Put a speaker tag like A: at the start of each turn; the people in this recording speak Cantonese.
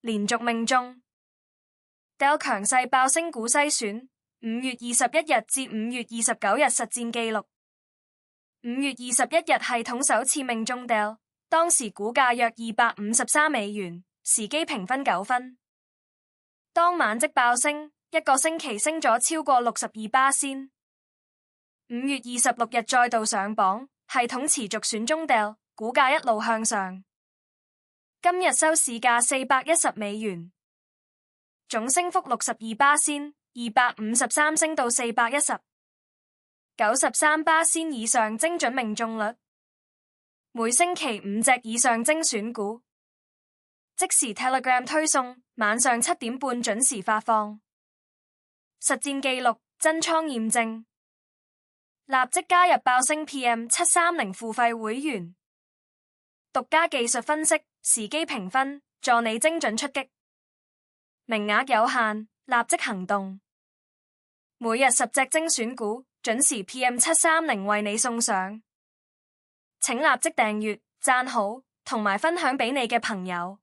A: 連續命中。Dell 強勢爆升股篩選5月21日至5月29日實戰記錄。5月21日系統首次命中 Dell， 當時股價約$253，時機評分9分。當晚即爆升，一個星期升咗超過62%。5月26日再度上榜，系統持續選中 Dell， 股價一路向上。今日收市價$410，總升幅62%， 253升到410。93%以上精準命中率，每星期5隻以上精選股，即時 Telegram 推送，晚上7點半準時發放。實戰記錄，真倉驗證，立即加入爆升 PM730 付費會員，獨家技術分析，時機評分，助你精準出擊。名額有限，立即行動。每日10隻精選股，準時 PM730 為你送上，請立即訂閱、讚好同埋分享俾你嘅朋友。